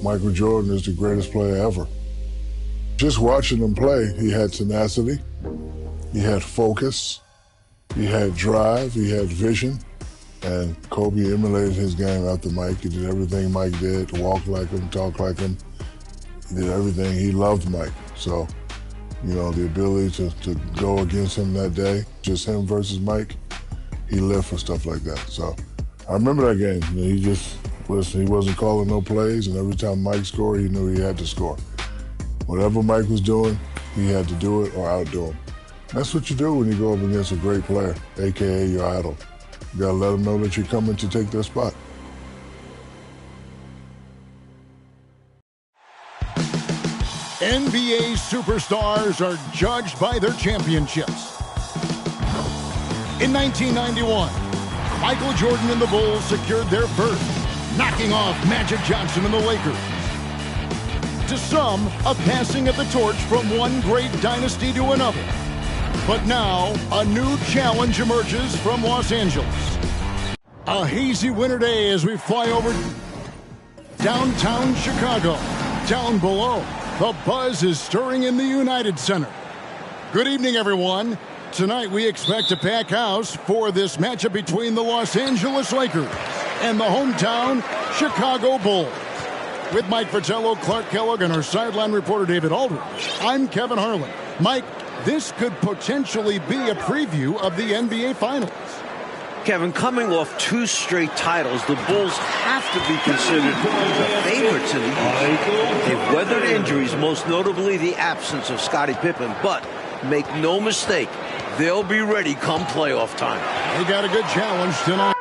Michael Jordan is the greatest player ever. Just watching him play, he had tenacity, he had focus, he had drive, he had vision, and Kobe emulated his game after Mike. He did everything Mike did, walk like him, talk like him. He did everything. He loved Mike. So, you know, the ability to go against him that day, just him versus Mike, he lived for stuff like that. So I remember that game. You know, he wasn't calling no plays, and every time Mike scored, he knew he had to score. Whatever Mike was doing, he had to do it or outdo him. That's what you do when you go up against a great player, AKA your idol. You gotta let them know that you're coming to take their spot. NBA superstars are judged by their championships. In 1991, Michael Jordan and the Bulls secured their first, knocking off Magic Johnson and the Lakers. To some, a passing of the torch from one great dynasty to another. But now, a new challenge emerges from Los Angeles. A hazy winter day as we fly over downtown Chicago. Down below, the buzz is stirring in the United Center. Good evening, everyone. Tonight, we expect a packed house for this matchup between the Los Angeles Lakers and the hometown Chicago Bulls. With Mike Fratello, Clark Kellogg, and our sideline reporter David Aldridge, I'm Kevin Harlan. Mike, this could potentially be a preview of the NBA Finals. Kevin, coming off 2 straight titles, the Bulls have to be considered the favorites in the East. They've weathered injuries, most notably the absence of Scottie Pippen, but make no mistake, they'll be ready come playoff time. They got a good challenge tonight.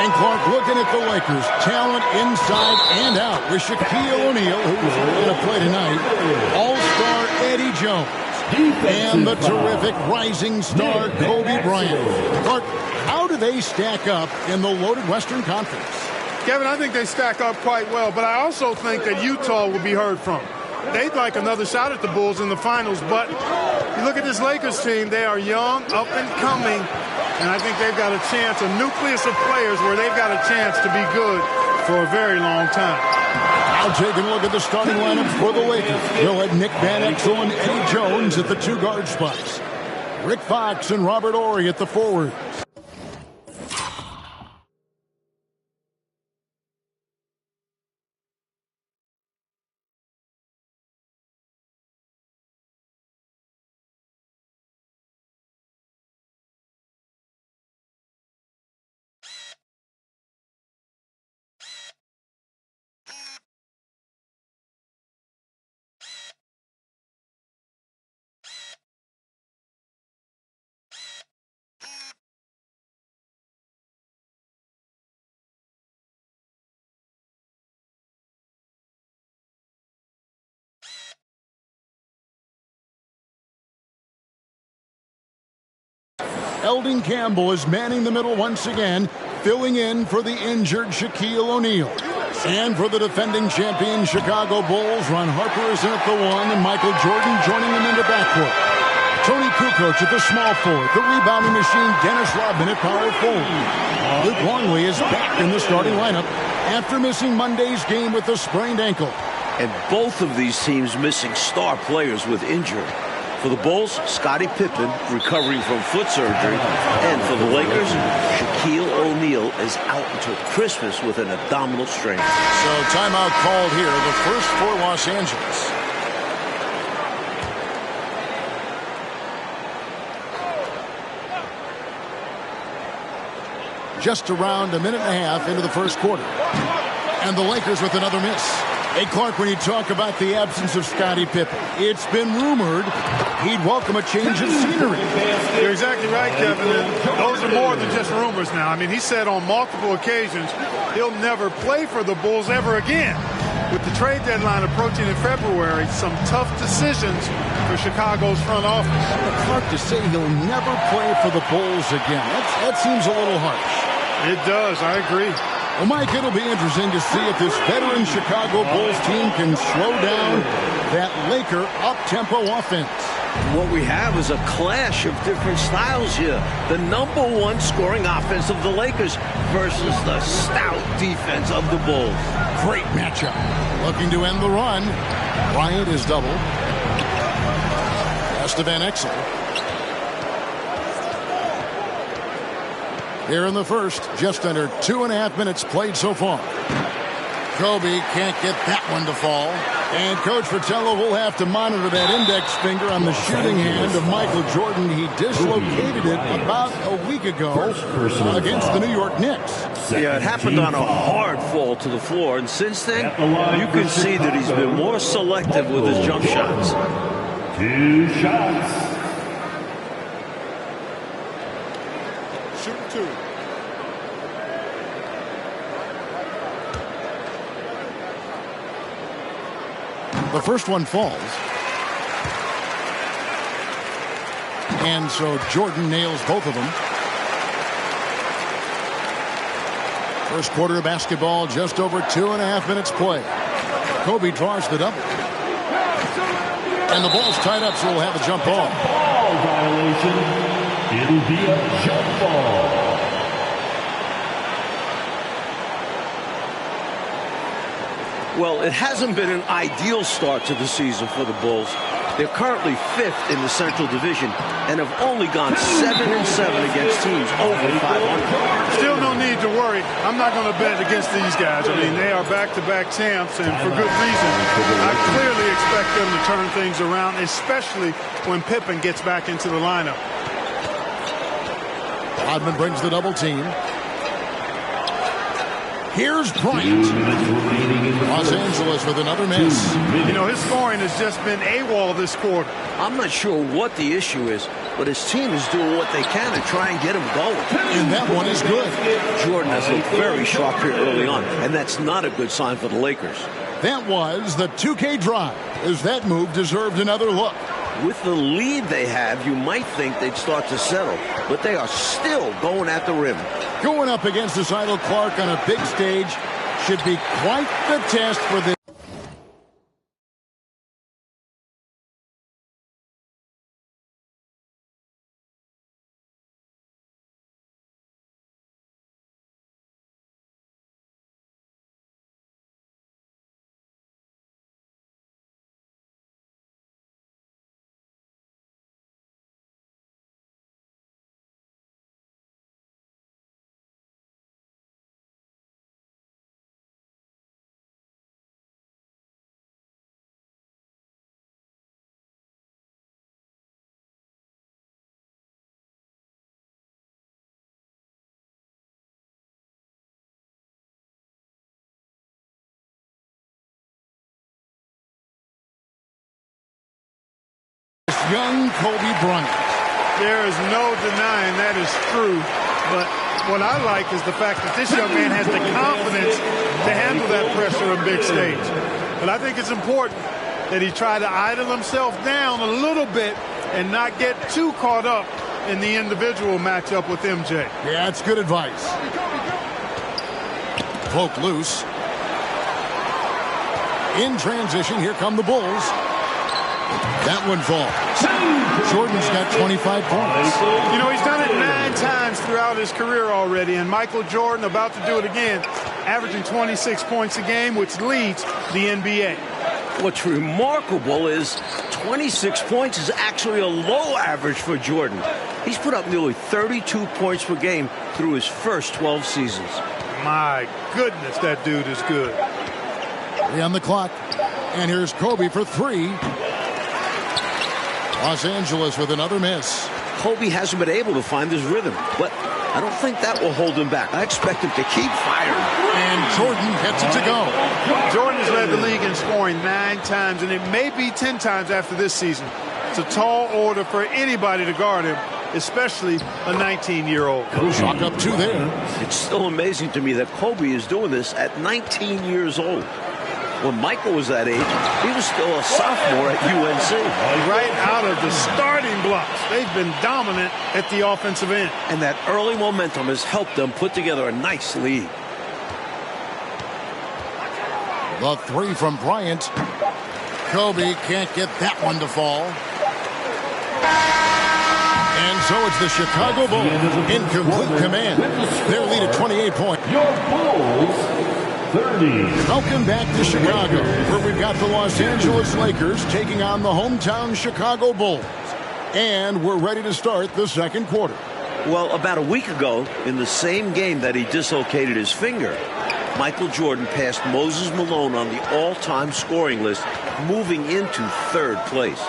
And Clark looking at the Lakers. Talent inside and out with Shaquille O'Neal, who's going to play tonight. All-star Eddie Jones. And the terrific rising star Kobe Bryant. Clark, how do they stack up in the loaded Western Conference? Kevin, I think they stack up quite well, but I also think that Utah will be heard from. They'd like another shot at the Bulls in the finals, but you look at this Lakers team, they are young, up and coming, and I think they've got a chance, a nucleus of players where they've got a chance to be good for a very long time. Now taking a look at the starting lineup for the Lakers. They'll have Nick Van Exel and Eddie Jones at the 2 guard spots. Rick Fox and Robert Horry at the forwards. Eldon Campbell is manning the middle once again, filling in for the injured Shaquille O'Neal. And for the defending champion Chicago Bulls, Ron Harper is in at the 1 and Michael Jordan joining him in the backcourt. Tony Kukoc at the small forward. The rebounding machine Dennis Rodman at power forward. Luke Longley is back in the starting lineup after missing Monday's game with a sprained ankle. And both of these teams missing star players with injury. For the Bulls, Scottie Pippen recovering from foot surgery. And for the Lakers, Shaquille O'Neal is out until Christmas with an abdominal strain. So timeout called here, the first for Los Angeles. Just around a minute and a half into the first quarter. And the Lakers with another miss. Hey, Clark, when you talk about the absence of Scottie Pippen, it's been rumored he'd welcome a change of scenery. You're exactly right, Kevin. And those are more than just rumors now. I mean, he said on multiple occasions he'll never play for the Bulls ever again. With the trade deadline approaching in February, some tough decisions for Chicago's front office. It's hard to say he'll never play for the Bulls again. That seems a little harsh. It does. I agree. Well, Mike, it'll be interesting to see if this veteran Chicago Bulls team can slow down that Laker up-tempo offense. What we have is a clash of different styles here. The #1 scoring offense of the Lakers versus the stout defense of the Bulls. Great matchup. Looking to end the run. Bryant is doubled. Pass to Van Exel. Here in the first, just under 2.5 minutes played so far. Kobe can't get that one to fall. And Coach Fratello will have to monitor that index finger on the shooting hand of Michael Jordan. He dislocated it about a week ago against the New York Knicks. Yeah, it happened on a hard fall to the floor. And since then, you can see that he's been more selective with his jump shots. 2 shots. Shoot 2. The first one falls. And so Jordan nails both of them. First quarter of basketball, just over 2.5 minutes play. Kobe draws the double. And the ball's tied up, so we'll have a jump ball. Ball violation. It'll be a jump ball. Well, it hasn't been an ideal start to the season for the Bulls. They're currently 5th in the Central Division and have only gone 7-7 against teams over 500. Still no need to worry. I'm not going to bet against these guys. I mean, they are back-to-back champs, and for good reason. I clearly expect them to turn things around, especially when Pippen gets back into the lineup. Rodman brings the double team. Here's Bryant. Los Angeles with another miss. You know, his scoring has just been AWOL this quarter. I'm not sure what the issue is, but his team is doing what they can to try and get him going. And that one is good. Jordan has looked very sharp here early on, and that's not a good sign for the Lakers. That was the 2K drive, as that move deserved another look. With the lead they have, you might think they'd start to settle, but they are still going at the rim. Going up against this Idle Clark on a big stage should be quite the test for the young Kobe Bryant. There is no denying that is true, but what I like is the fact that this young man has the confidence to handle that pressure on big stage. But I think it's important that he try to idle himself down a little bit and not get too caught up in the individual matchup with MJ. Yeah, that's good advice. Poke loose. In transition, here come the Bulls. That one falls. Jordan's got 25 points. You know, he's done it 9 times throughout his career already, and Michael Jordan about to do it again, averaging 26 points a game, which leads the NBA. What's remarkable is 26 points is actually a low average for Jordan. He's put up nearly 32 points per game through his first 12 seasons. My goodness, that dude is good. 3 on the clock. And here's Kobe for 3. Los Angeles with another miss. Kobe hasn't been able to find his rhythm, but I don't think that will hold him back. I expect him to keep firing. And Jordan gets it to go. Jordan has led the league in scoring 9 times, and it may be 10 times after this season. It's a tall order for anybody to guard him, especially a 19-year-old. Chalk up 2 there. It's still amazing to me that Kobe is doing this at 19 years old. When Michael was that age, he was still a sophomore at UNC. Right out of the starting blocks. They've been dominant at the offensive end. And that early momentum has helped them put together a nice lead. The three from Bryant. Kobe can't get that one to fall. And so it's the Chicago Bulls in complete command. Their lead at 28 points. Your Bulls, 30. Welcome back to Chicago, where we've got the Los Angeles Lakers taking on the hometown Chicago Bulls. And we're ready to start the second quarter. Well, about a week ago, in the same game that he dislocated his finger, Michael Jordan passed Moses Malone on the all-time scoring list, moving into third place.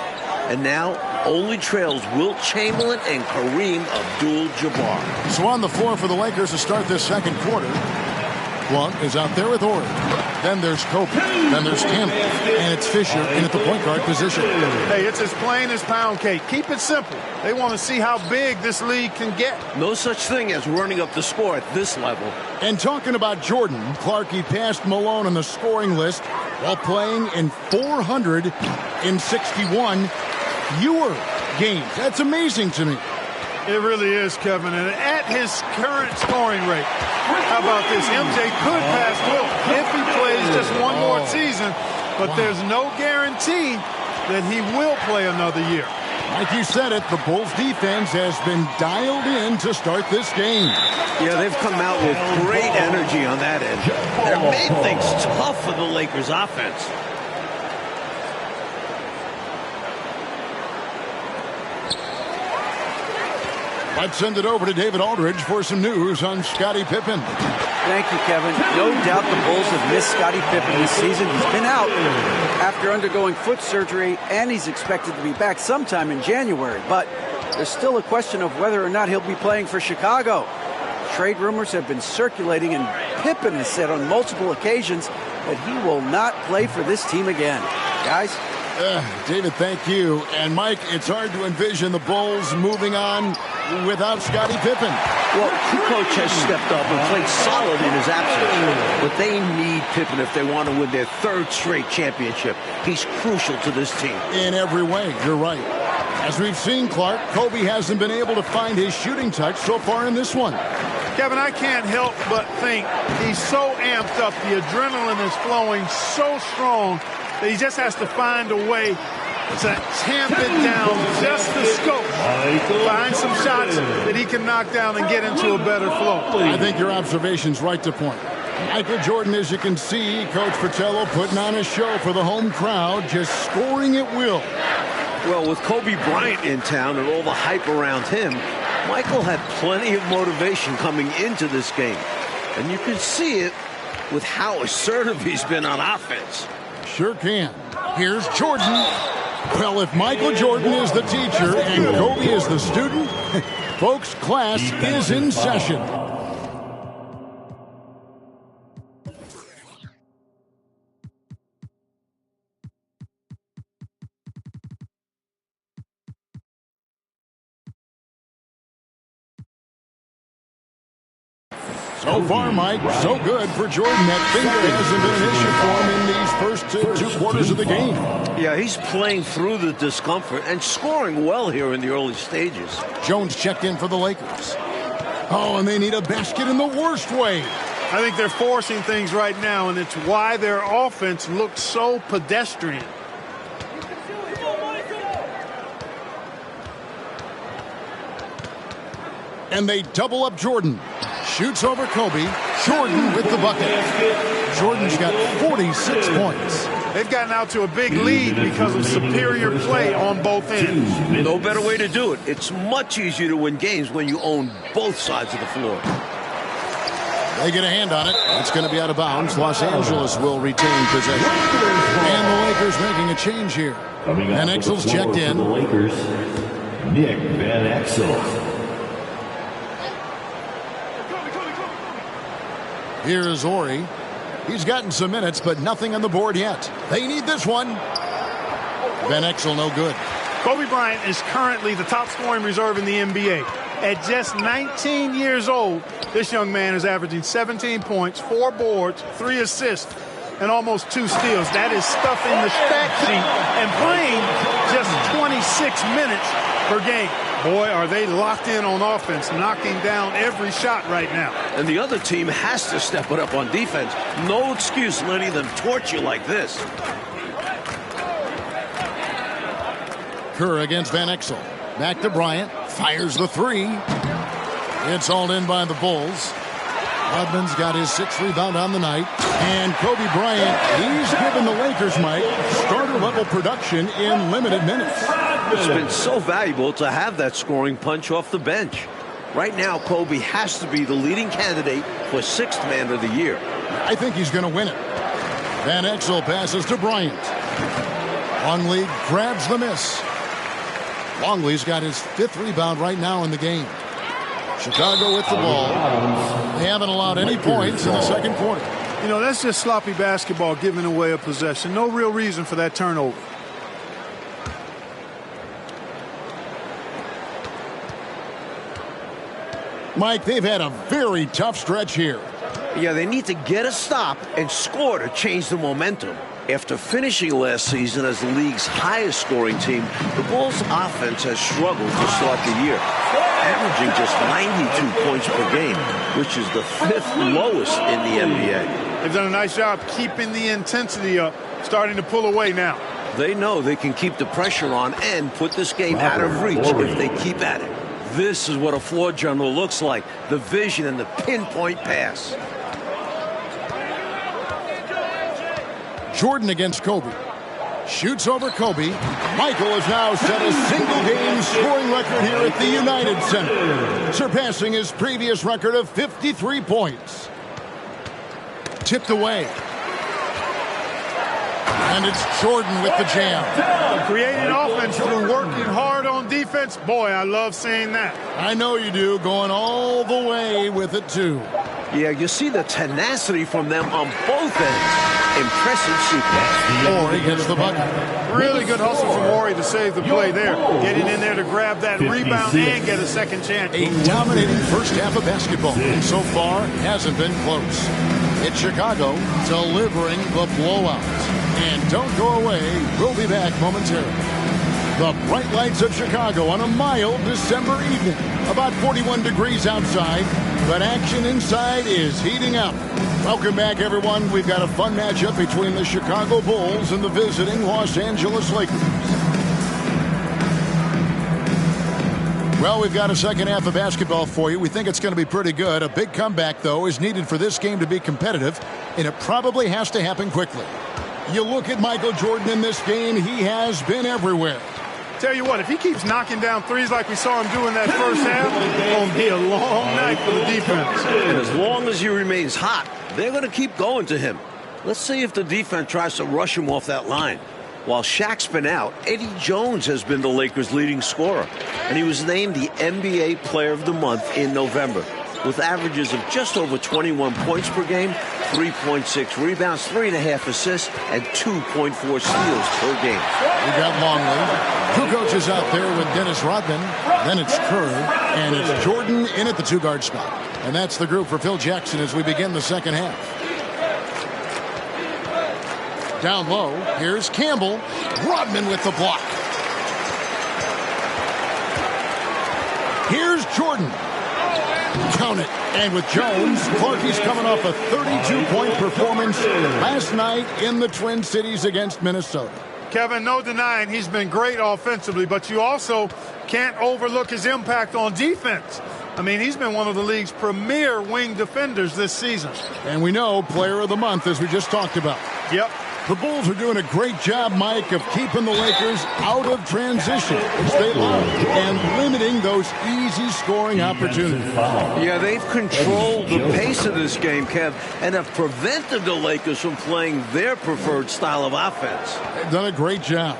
And now only trails Wilt Chamberlain and Kareem Abdul-Jabbar. So on the floor for the Lakers to start this second quarter, Blount is out there with Horry. Then there's Kobe. Then there's Campbell. And it's Fisher in at the point guard position. Hey, it's as plain as pound cake. Keep it simple. They want to see how big this league can get. No such thing as running up the score at this level. And talking about Jordan, Clarkie passed Malone on the scoring list while playing in 461 fewer games. That's amazing to me. It really is, Kevin. And at his current scoring rate, how about this? MJ could pass Wilt if he plays just one more season, but there's no guarantee that he will play another year. Like you said it, the Bulls defense has been dialed in to start this game. Yeah, they've come out with great energy on that end. They've made things tough for the Lakers offense. Let's send it over to David Aldridge for some news on Scottie Pippen. Thank you, Kevin. No doubt the Bulls have missed Scottie Pippen this season. He's been out after undergoing foot surgery, and he's expected to be back sometime in January. But there's still a question of whether or not he'll be playing for Chicago. Trade rumors have been circulating, and Pippen has said on multiple occasions that he will not play for this team again. Guys? David, thank you. And Mike, it's hard to envision the Bulls moving on without Scottie Pippen. Well, Kukoc has stepped up and played solid in his absence. But they need Pippen if they want to win their third straight championship. He's crucial to this team. In every way, you're right. As we've seen, Clark, Kobe hasn't been able to find his shooting touch so far in this one. Kevin, I can't help but think he's so amped up. The adrenaline is flowing so strong that he just has to find a way to tamp it down just the scope. Find some shots that he can knock down and get into a better flow. I think your observation's right to point. Michael Jordan, as you can see, Coach Fratello putting on a show for the home crowd, just scoring at will. Well, with Kobe Bryant in town and all the hype around him, Michael had plenty of motivation coming into this game. And you can see it with how assertive he's been on offense. Sure can. Here's Jordan. Well, if Michael Jordan is the teacher and Kobe is the student, folks, class is in session. So far, Mike, so good for Jordan. That finger hasn't been an issue for him in these first two quarters of the game. Yeah, he's playing through the discomfort and scoring well here in the early stages. Jones checked in for the Lakers. Oh, and they need a basket in the worst way. I think they're forcing things right now, and it's why their offense looks so pedestrian. And they double up Jordan. Shoots over Kobe. Jordan with the bucket. Jordan's got 46 points. They've gotten out to a big lead because of superior play on both ends. No better way to do it. It's much easier to win games when you own both sides of the floor. They get a hand on it. It's going to be out of bounds. Los Angeles will retain possession. And the Lakers making a change here. Van Exel's checked in. The Lakers, Nick Van Exel. Here is Horry. He's gotten some minutes, but nothing on the board yet. They need this one. Van Exel, no good. Kobe Bryant is currently the top scoring reserve in the NBA. At just 19 years old, this young man is averaging 17 points, 4 boards, 3 assists, and almost 2 steals. That is stuffing the stat sheet and playing just 26 minutes per game. Boy, are they locked in on offense, knocking down every shot right now. And the other team has to step it up on defense. No excuse letting them torch you like this. Kerr against Van Exel. Back to Bryant. Fires the 3. It's hauled in by the Bulls. Rodman's got his 6th rebound on the night. And Kobe Bryant, he's given the Lakers, Mike, starter-level production in limited minutes. It's been so valuable to have that scoring punch off the bench. Right now, Kobe has to be the leading candidate for 6th man of the year. I think he's going to win it. Van Exel passes to Bryant. Longley grabs the miss. Longley's got his 5th rebound right now in the game. Chicago with the ball. They haven't allowed any points in the second quarter. You know, that's just sloppy basketball, giving away a possession. No real reason for that turnover. Mike, they've had a very tough stretch here. Yeah, they need to get a stop and score to change the momentum. After finishing last season as the league's highest scoring team, the Bulls' offense has struggled to start the year, averaging just 92 points per game, which is the 5th lowest in the NBA. They've done a nice job keeping the intensity up, starting to pull away now. They know they can keep the pressure on and put this game out of reach if they keep at it. This is what a floor general looks like, the vision and the pinpoint pass. Jordan against Kobe. Shoots over Kobe. Michael has now set a single-game scoring record here at the United Center, surpassing his previous record of 53 points. Tipped away. And it's Jordan with the jam. Creating offense through working hard on defense. Boy, I love seeing that. I know you do, going all the way with it, too. Yeah, you see the tenacity from them on both ends. Impressive super. Horry gets the bucket. Really good hustle from Horry to save the play there. Getting in there to grab that rebound and get a second chance. A dominating first half of basketball. And so far, hasn't been close. It's Chicago delivering the blowout. And don't go away. We'll be back momentarily. The bright lights of Chicago on a mild December evening. About 41 degrees outside, but action inside is heating up. Welcome back, everyone. We've got a fun matchup between the Chicago Bulls and the visiting Los Angeles Lakers. Well, we've got a second half of basketball for you. We think it's going to be pretty good. A big comeback, though, is needed for this game to be competitive, and it probably has to happen quickly. You look at Michael Jordan in this game, he has been everywhere. Tell you what, if he keeps knocking down threes like we saw him do in that first half, it's going to be a long night for the defense. And as long as he remains hot, they're going to keep going to him. Let's see if the defense tries to rush him off that line. While Shaq's been out, Eddie Jones has been the Lakers' leading scorer, and he was named the NBA Player of the Month in November, with averages of just over 21 points per game, 3.6 rebounds, 3.5 assists, and 2.4 steals per game. We got Longley. Kukoc is out there with Dennis Rodman. Then it's Kerr, and it's Jordan in at the 2-guard spot. And that's the group for Phil Jackson as we begin the second half. Down low, here's Campbell. Rodman with the block. Here's Jordan. Count it. And with Jones, Clarkie's coming off a 32-point performance last night in the Twin Cities against Minnesota. Kevin, no denying he's been great offensively, but you also can't overlook his impact on defense. I mean, he's been one of the league's premier wing defenders this season. And we know Player of the Month, as we just talked about. Yep. The Bulls are doing a great job, Mike, of keeping the Lakers out of transition, which they love, and limiting those easy scoring opportunities. Yeah, they've controlled the pace of this game, Kev, and have prevented the Lakers from playing their preferred style of offense. They've done a great job.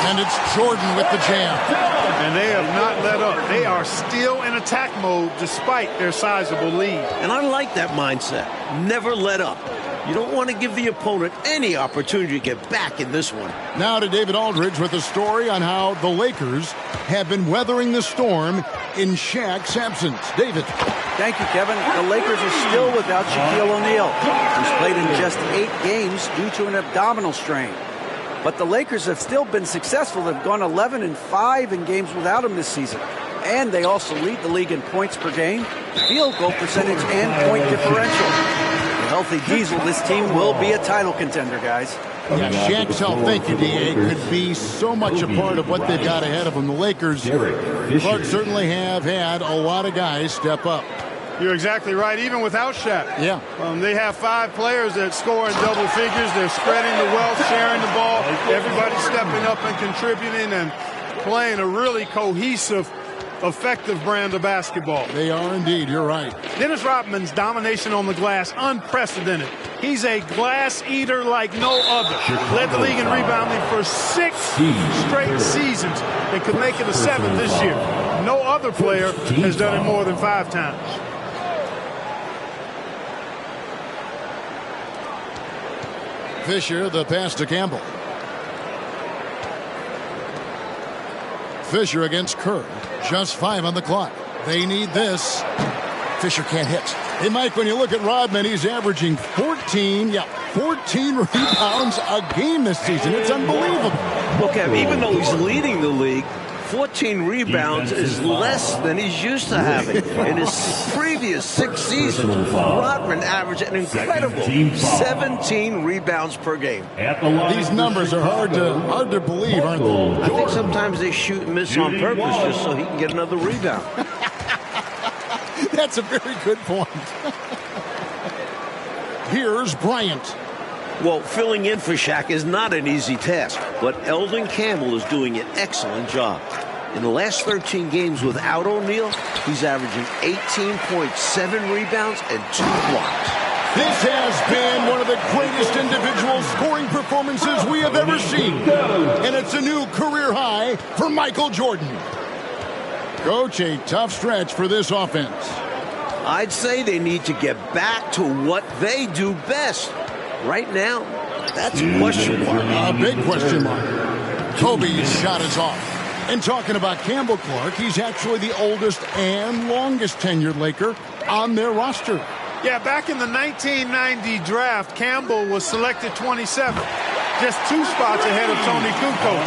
And it's Jordan with the jam. And they have not let up. They are still in attack mode despite their sizable lead. And I like that mindset. Never let up. You don't want to give the opponent any opportunity to get back in this one. Now to David Aldridge with a story on how the Lakers have been weathering the storm in Shaq's absence. David. Thank you, Kevin. The Lakers are still without Shaquille O'Neal, who's played in just 8 games due to an abdominal strain. But the Lakers have still been successful. They've gone 11-5 in games without him this season. And they also lead the league in points per game, field goal percentage, and point differential. With a healthy Diesel, this team will be a title contender, guys. Yeah, Shaq's health, thank you, D.A., could be so much a part of what they've got ahead of them. The Lakers, Clark, certainly have had a lot of guys step up. You're exactly right, even without Shaq. Yeah. They have 5 players that score in double figures. They're spreading the wealth, sharing the ball. Everybody stepping up and contributing and playing a really cohesive, effective brand of basketball. They are indeed. You're right. Dennis Rodman's domination on the glass, unprecedented. He's a glass eater like no other. Led the league in rebounding for 6 straight seasons and could make it a 7th this year. No other player has done it more than 5 times. Fisher, the pass to Campbell. Fisher against Kerr. Just 5 on the clock. They need this. Fisher can't hit. Hey, Mike, when you look at Rodman, he's averaging 14 rebounds a game this season. It's unbelievable. Well, Kev, even though he's leading the league, 14 rebounds is less than he's used to having. In his previous 6 seasons, Rodman averaged an incredible 17 rebounds per game. These numbers are hard to believe, aren't they? I think sometimes they shoot and miss on purpose just so he can get another rebound. That's a very good point. Here's Bryant. Well, filling in for Shaq is not an easy task, but Elden Campbell is doing an excellent job. In the last 13 games without O'Neal, he's averaging 18.7 rebounds and 2 blocks. This has been one of the greatest individual scoring performances we have ever seen. And it's a new career high for Michael Jordan. Coach, a tough stretch for this offense. I'd say they need to get back to what they do best. Right now, that's a question mark. A big question mark. Kobe's shot is off. And talking about Campbell, Clark, he's actually the oldest and longest tenured Laker on their roster. Yeah, back in the 1990 draft, Campbell was selected 27th, just 2 spots ahead of Tony Kukoc.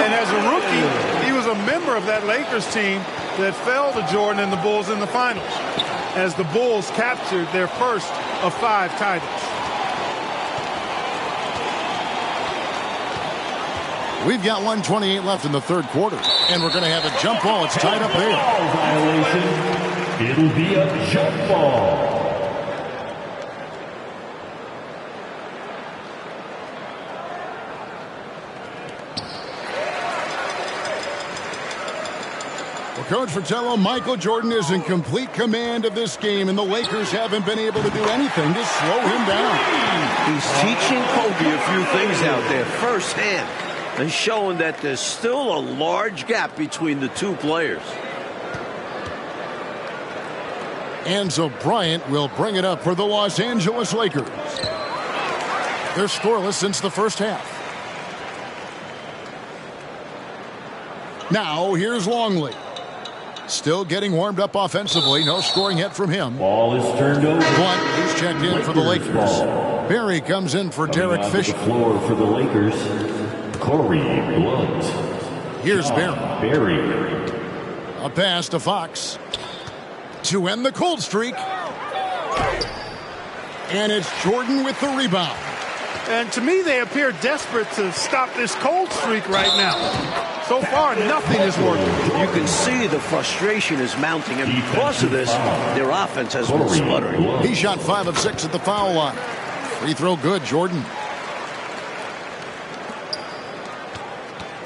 And as a rookie, he was a member of that Lakers team that fell to Jordan and the Bulls in the finals, as the Bulls captured their first of 5 titles. We've got 1:28 left in the 3rd quarter, and we're going to have a jump ball. It's tied up there. Violation. It'll be a jump ball. Well, Coach Fratello, Michael Jordan is in complete command of this game, and the Lakers haven't been able to do anything to slow him down. He's teaching Kobe a few things out there firsthand, and showing that there's still a large gap between the 2 players. And so Bryant will bring it up for the Los Angeles Lakers. They're scoreless since the first half. Now here's Longley. Still getting warmed up offensively. No scoring yet from him. Ball is turned over. Blunt, who's checked in for the Lakers. Ball. Barry comes in for Derek Fisher. The floor for the Lakers. Corey Blunt. Here's Barry. Barry. A pass to Fox to end the cold streak. And it's Jordan with the rebound. And to me, they appear desperate to stop this cold streak right now. So far, nothing is working. You can see the frustration is mounting, and because of this, their offense has been sputtering. He shot 5 of 6 at the foul line. Free throw good, Jordan.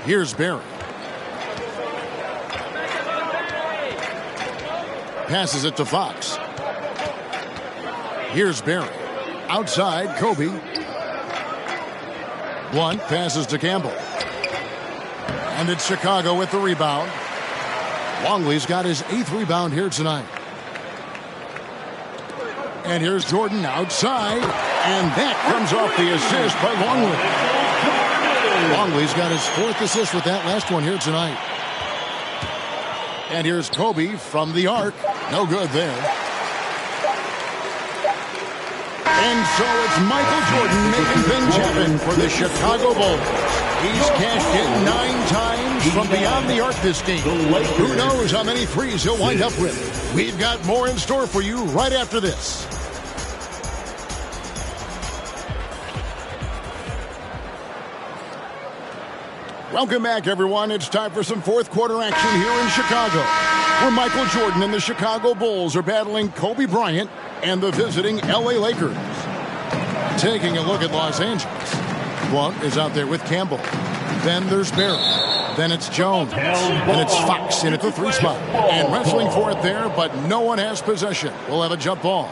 Here's Barry. Passes it to Fox. Here's Barry. Outside, Kobe. Blunt passes to Campbell. And it's Chicago with the rebound. Longley's got his 8th rebound here tonight. And here's Jordan outside. And that comes off the assist by Longley. Longley's got his 4th assist with that last one here tonight. And here's Kobe from the arc. No good there. And so it's Michael Jordan making things happen for the Chicago Bulls. He's cashed in 9 times from beyond the arc this game. Who knows how many threes he'll wind up with. We've got more in store for you right after this. Welcome back, everyone. It's time for some 4th quarter action here in Chicago, where Michael Jordan and the Chicago Bulls are battling Kobe Bryant and the visiting LA Lakers. Taking a look at Los Angeles. Blount is out there with Campbell. Then there's Barry. Then it's Jones. Then it's Fox in at the 3 spot. And wrestling for it there, but no one has possession. We'll have a jump ball.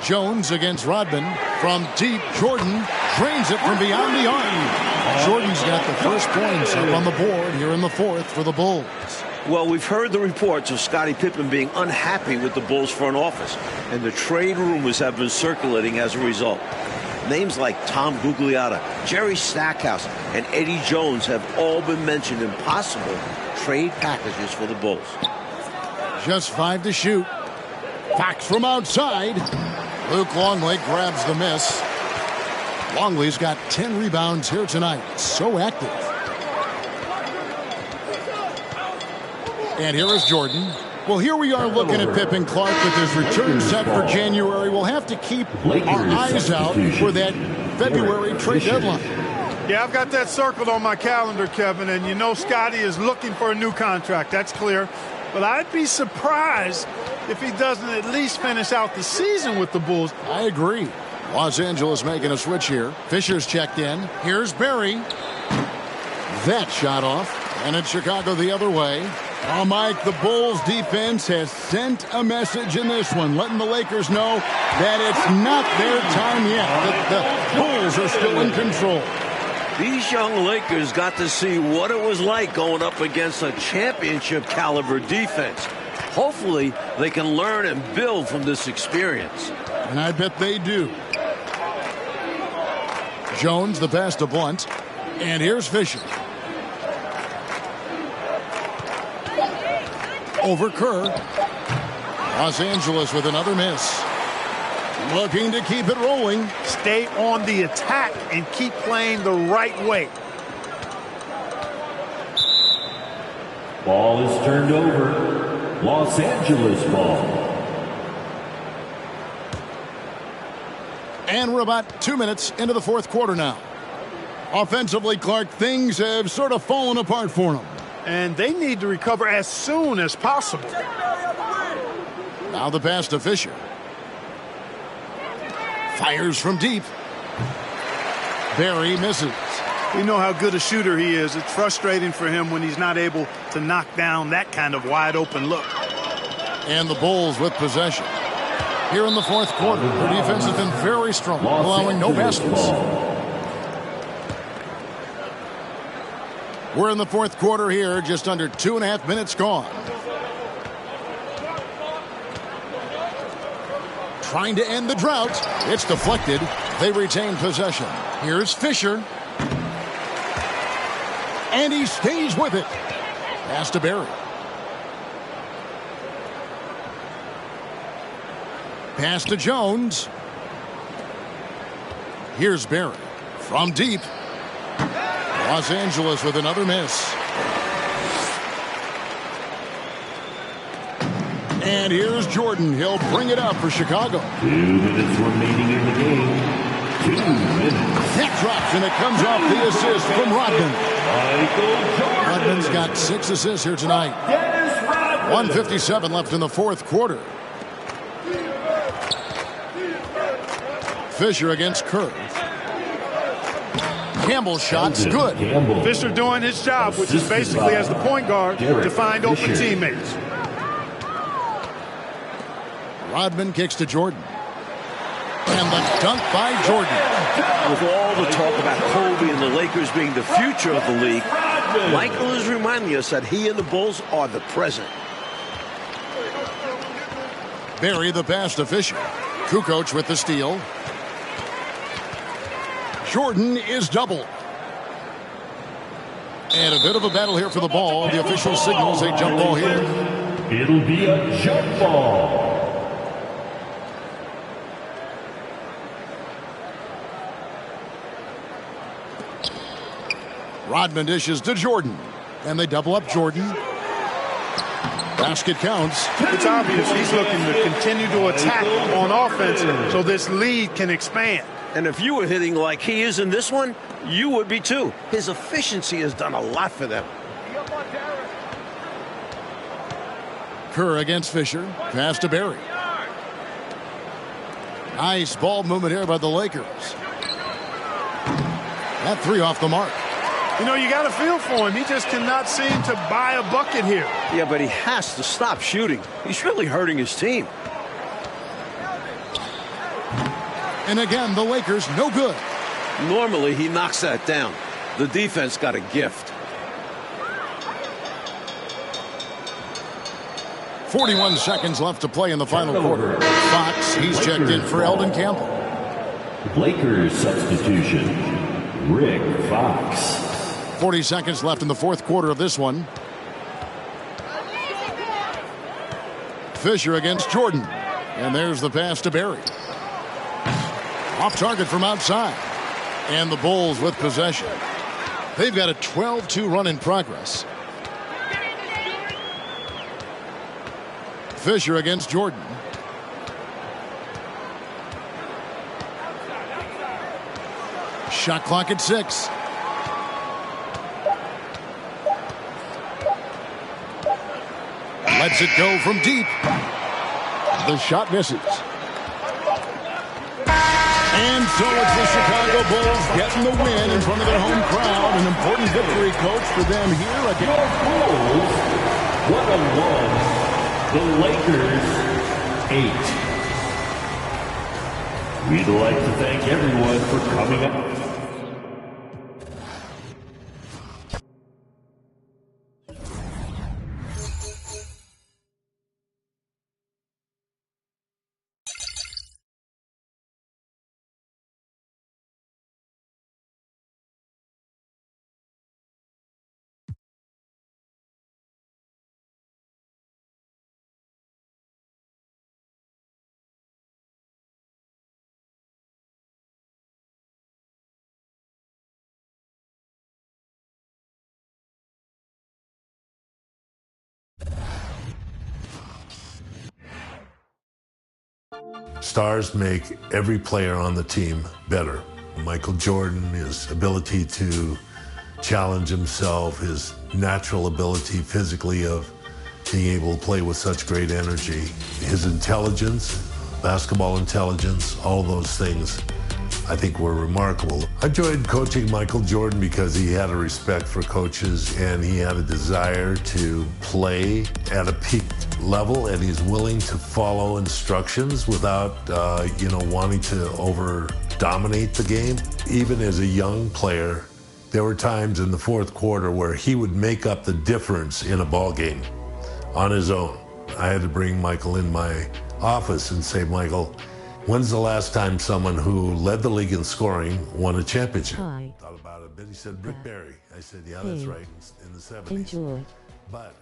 Jones against Rodman. From deep, Jordan drains it from beyond the arc. Jordan's got the first points up on the board here in the 4th for the Bulls. Well, we've heard the reports of Scottie Pippen being unhappy with the Bulls front office, and the trade rumors have been circulating as a result. Names like Tom Gugliotta, Jerry Stackhouse, and Eddie Jones have all been mentioned in possible trade packages for the Bulls. Just 5 to shoot. Fox from outside. Luke Longley grabs the miss. Longley's got 10 rebounds here tonight. So active. And here is Jordan. Well, here we are looking at Pippen Clark with his return set for January. We'll have to keep our eyes out for that February trade deadline. Yeah, I've got that circled on my calendar, Kevin, and you know Scottie is looking for a new contract. That's clear. But I'd be surprised if he doesn't at least finish out the season with the Bulls. I agree. Los Angeles making a switch here. Fisher's checked in. Here's Barry. That shot off. And it's Chicago the other way. Oh, Mike, the Bulls defense has sent a message in this one, letting the Lakers know that it's not their time yet. The Bulls are still in control. These young Lakers got to see what it was like going up against a championship caliber defense. Hopefully, they can learn and build from this experience. And I bet they do. Jones, the pass to Blunt. And here's Fisher. Over Kerr. Los Angeles with another miss. Looking to keep it rolling. Stay on the attack and keep playing the right way. Ball is turned over. Los Angeles ball. And we're about 2 minutes into the 4th quarter now. Offensively, Clark, things have sort of fallen apart for them. And they need to recover as soon as possible. Now the pass to Fisher. Fires from deep. Barry misses. We know how good a shooter he is. It's frustrating for him when he's not able to knock down that kind of wide open look. And the Bulls with possession. Here in the 4th quarter, their defense has been very strong, allowing no baskets. We're in the 4th quarter here, just under 2.5 minutes gone. Trying to end the drought. It's deflected. They retain possession. Here's Fisher. And he stays with it. Pass to Barry. Pass to Jones. Here's Barry. From deep. Los Angeles with another miss. And here's Jordan. He'll bring it up for Chicago. 2 minutes remaining in the game. 2 minutes. That drops, and it comes off the assist from Rodman. Michael Jordan. Rodman's got 6 assists here tonight. 1:57 left in the 4th quarter. Fisher against Kerr. Campbell's shot's good. Fisher doing his job, which is basically as the point guard to find open teammates. Rodman kicks to Jordan. And the dunk by Jordan. With all the talk about Kobe and the Lakers being the future of the league, Michael is reminding us that he and the Bulls are the present. Barry the pass to Fisher. Kukoc with the steal. Jordan is doubled. And a bit of a battle here for the ball. The official signals a jump ball here. It'll be a jump ball. Rodman dishes to Jordan. And they double up Jordan. Basket counts. It's obvious he's looking to continue to attack on offense so this lead can expand. And if you were hitting like he is in this one, you would be too. His efficiency has done a lot for them. Kerr against Fisher. Pass to Barry. Nice ball movement here by the Lakers. That three off the mark. You know, you got to feel for him. He just cannot seem to buy a bucket here. Yeah, but he has to stop shooting. He's really hurting his team. And again, the Lakers no good. Normally, he knocks that down. The defense got a gift. 41 seconds left to play in the final quarter. Fox, he's checked in for Eldon Campbell. Lakers substitution, Rick Fox. 40 seconds left in the fourth quarter of this one. Fisher against Jordan. And there's the pass to Barry. Off target from outside. And the Bulls with possession. They've got a 12-2 run in progress. Fisher against Jordan. Shot clock at 6. Lets it go from deep. The shot misses. And so it's the Chicago Bulls getting the win in front of their home crowd. An important victory, Coach, for them here again. Your Bulls, 101. The Lakers, 8. We'd like to thank everyone for coming up. Stars make every player on the team better. Michael Jordan, his ability to challenge himself, his natural ability physically of being able to play with such great energy, his intelligence, basketball intelligence, all those things I think were remarkable. I enjoyed coaching Michael Jordan because he had a respect for coaches and he had a desire to play at a peak level, and he's willing to follow instructions without, wanting to over-dominate the game. Even as a young player, there were times in the fourth quarter where he would make up the difference in a ball game on his own. I had to bring Michael in my office and say, Michael, when's the last time someone who led the league in scoring won a championship? Hi. Thought about it a bit. He said, Rick Barry. I said, yeah, that's Hey. right, in the 70s. Enjoy. But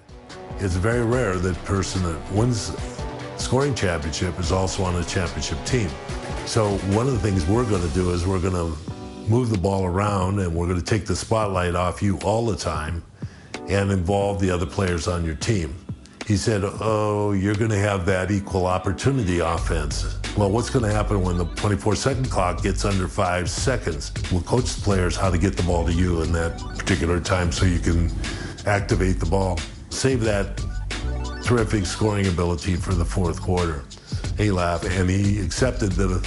it's very rare that person that wins scoring championship is also on a championship team. So one of the things we're going to do is we're going to move the ball around and we're going to take the spotlight off you all the time and involve the other players on your team. He said, oh, you're going to have that equal opportunity offense. Well, what's going to happen when the 24-second clock gets under 5 seconds? We'll coach the players how to get the ball to you in that particular time so you can activate the ball. Save that terrific scoring ability for the fourth quarter. He laughed, and he accepted the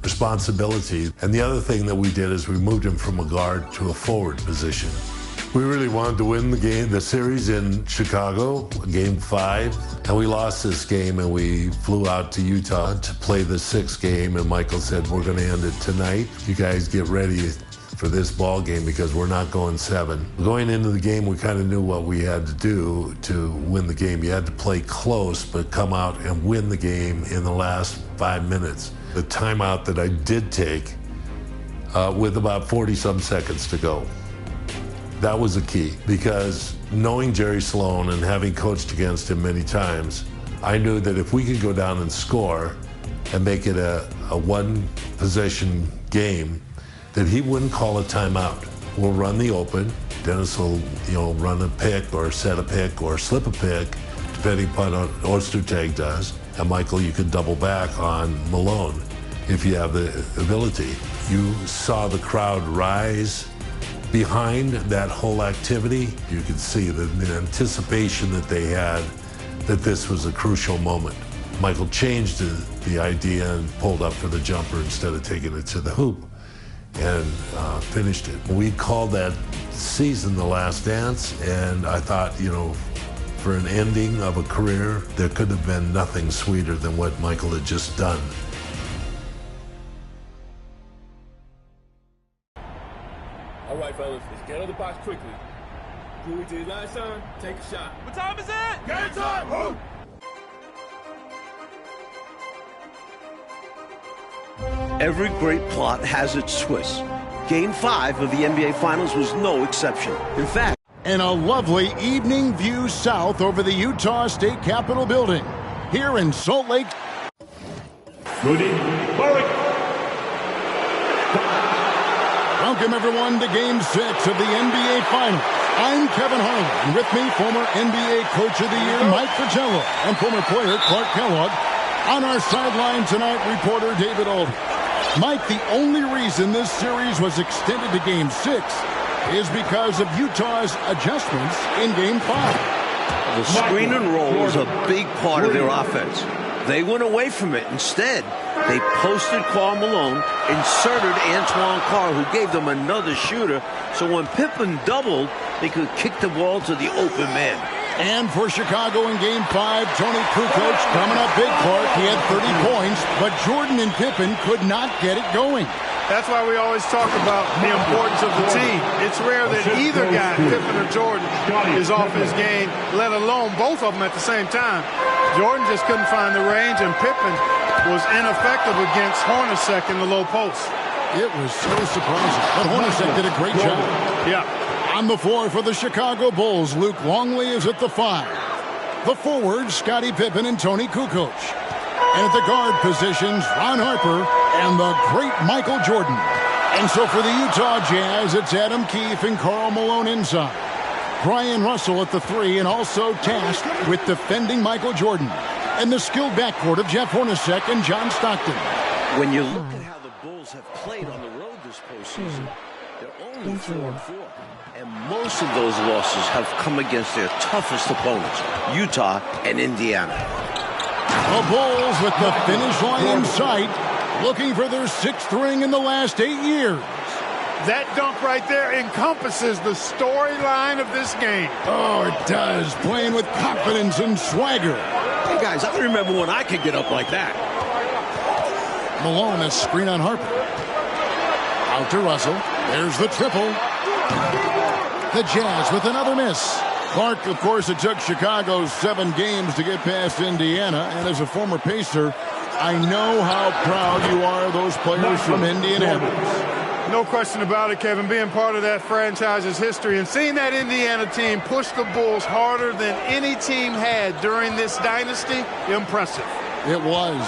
responsibility. And the other thing that we did is we moved him from a guard to a forward position. We really wanted to win the series in Chicago, Game 5, and we lost this game, and we flew out to Utah to play the 6th game, and Michael said, we're going to end it tonight. You guys get ready for this ball game because we're not going 7. Going into the game, we kind of knew what we had to do to win the game. You had to play close, but come out and win the game in the last 5 minutes. The timeout that I did take with about 40-some seconds to go. That was the key, because knowing Jerry Sloan and having coached against him many times, I knew that if we could go down and score and make it a one-possession game, that he wouldn't call a timeout. We'll run the open. Dennis will, run a pick or set a pick or slip a pick, depending upon what Ostertag does. And Michael, you could double back on Malone if you have the ability. You saw the crowd rise behind that whole activity. You could see the anticipation that they had that this was a crucial moment. Michael changed the idea and pulled up for the jumper instead of taking it to the hoop and finished it. We called that season The Last Dance, and I thought, for an ending of a career, there could have been nothing sweeter than what Michael had just done. All right, fellas, let's get out of the box quickly. Do we did last time? Take a shot. What time is it? Game time! Move! Every great plot has its twist. Game 5 of the NBA Finals was no exception. In fact, and a lovely evening view south over the Utah State Capitol building here in Salt Lake. Rudy Barwick. Welcome, everyone, to Game 6 of the NBA Finals. I'm Kevin Harlan, and with me, former NBA Coach of the Year Mike Fratello and former player Clark Kellogg. On our sideline tonight, reporter David Aldridge. Mike, the only reason this series was extended to Game 6 is because of Utah's adjustments in Game 5. The screen and roll was a big part of their offense. They went away from it. Instead, they posted Karl Malone, inserted Antoine Carr, who gave them another shooter, so when Pippen doubled, they could kick the ball to the open man. And for Chicago in Game 5, Tony Kukoc coming up big, Clark. He had 30 points, but Jordan and Pippen could not get it going. That's why we always talk about the importance of the team. It's rare that either guy, Pippen or Jordan, is off his game, let alone both of them at the same time. Jordan just couldn't find the range, and Pippen was ineffective against Hornacek in the low post. It was so surprising, but Hornacek did a great job. Yeah. On the floor for the Chicago Bulls, Luke Longley is at the 5. The forwards, Scottie Pippen and Tony Kukoc. And at the guard positions, Ron Harper and the great Michael Jordan. And so for the Utah Jazz, it's Adam Keefe and Karl Malone inside. Brian Russell at the 3 and also tasked with defending Michael Jordan. And the skilled backcourt of Jeff Hornacek and John Stockton. When you look at how the Bulls have played on the road this postseason, they're only 4-4. And most of those losses have come against their toughest opponents, Utah and Indiana. The Bulls with the finish line in sight, looking for their 6th ring in the last 8 years. That dunk right there encompasses the storyline of this game. Oh, it does. Playing with confidence and swagger. Hey, guys, I remember when I could get up like that. Malone, a screen on Harper. Out to Russell. There's the triple. The Jazz with another miss. Clark, of course, it took Chicago 7 games to get past Indiana. And as a former Pacer, I know how proud you are of those players from Indianapolis. No question about it, Kevin. Being part of that franchise's history and seeing that Indiana team push the Bulls harder than any team had during this dynasty, impressive. It was.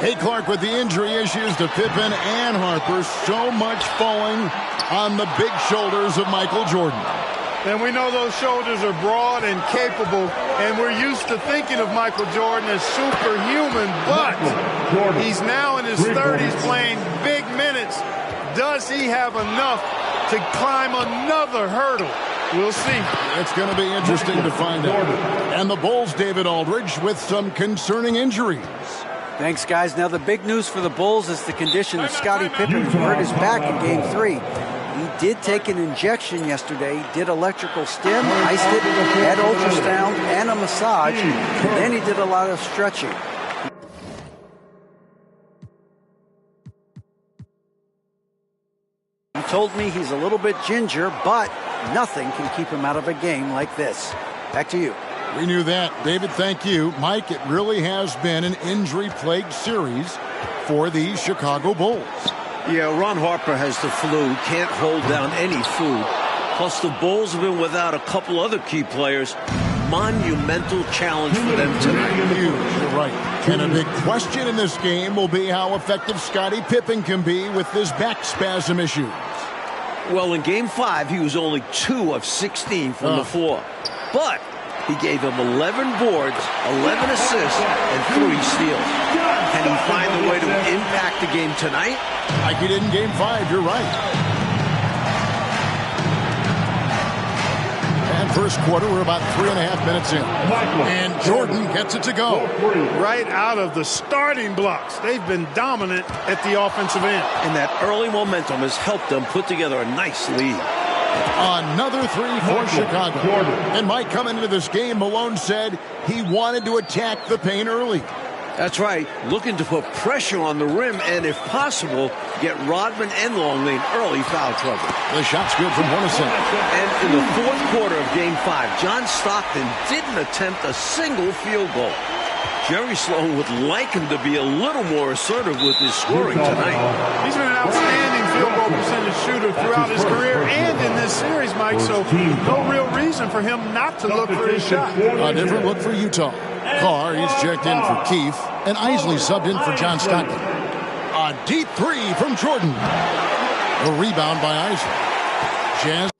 Hey, Clark, with the injury issues to Pippen and Harper, so much falling on the big shoulders of Michael Jordan. And we know those shoulders are broad and capable, and we're used to thinking of Michael Jordan as superhuman, but he's now in his 30s playing big minutes. Does he have enough to climb another hurdle? We'll see. It's going to be interesting to find out. And the Bulls, David Aldridge, with some concerning injuries. Thanks, guys. Now the big news for the Bulls is the condition of Scottie Pippen, who hurt his back in Game 3. He did take an injection yesterday, did electrical stim, iced it, had ultrasound and a massage, and then he did a lot of stretching. He told me he's a little bit ginger, but nothing can keep him out of a game like this. Back to you. We knew that. David, thank you. Mike, it really has been an injury-plagued series for the Chicago Bulls. Yeah, Ron Harper has the flu, can't hold down any food. Plus, the Bulls have been without a couple other key players. Monumental challenge for them tonight. Huge, you're right. And a big question in this game will be how effective Scottie Pippen can be with this back spasm issue. Well, in Game 5, he was only 2 of 16 from the floor. But he gave him 11 boards, 11 assists, and 3 steals. Can he find a way to impact the game tonight? Like he did in Game 5, you're right. And first quarter, we're about 3.5 minutes in. And Jordan gets it to go. Right out of the starting blocks. They've been dominant at the offensive end. And that early momentum has helped them put together a nice lead. Another 3 for Chicago. And Mike, coming into this game, Malone said he wanted to attack the paint early. That's right, looking to put pressure on the rim and, if possible, get Rodman and Longley in early foul trouble. The shot's good from Hornacek. And in the fourth quarter of Game 5, John Stockton didn't attempt a single field goal. Jerry Sloan would like him to be a little more assertive with his scoring tonight. He's been an outstanding field goal percentage shooter throughout his career and in this series, Mike, so no real reason for him not to look for his shot. A different look for Utah. Carr is checked in for Keefe, and Isley subbed in for John Stockton. A deep 3 from Jordan. A rebound by Isley. Jazz.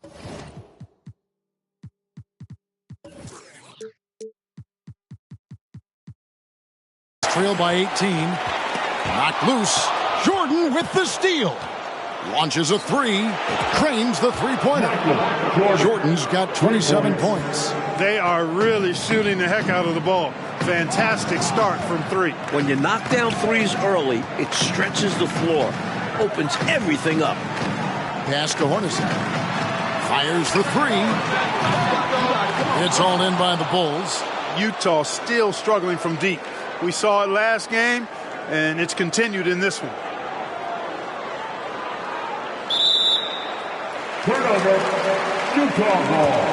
Trail by 18. Knocked loose. Jordan with the steal. Launches a 3. Cranes the three-pointer. Jordan's got 27 points. They are really shooting the heck out of the ball. Fantastic start from 3. When you knock down threes early, it stretches the floor, opens everything up. Pass to Hornacek. Fires the 3. It's all in by the Bulls. Utah still struggling from deep. We saw it last game, and it's continued in this one. Turnover, Utah ball.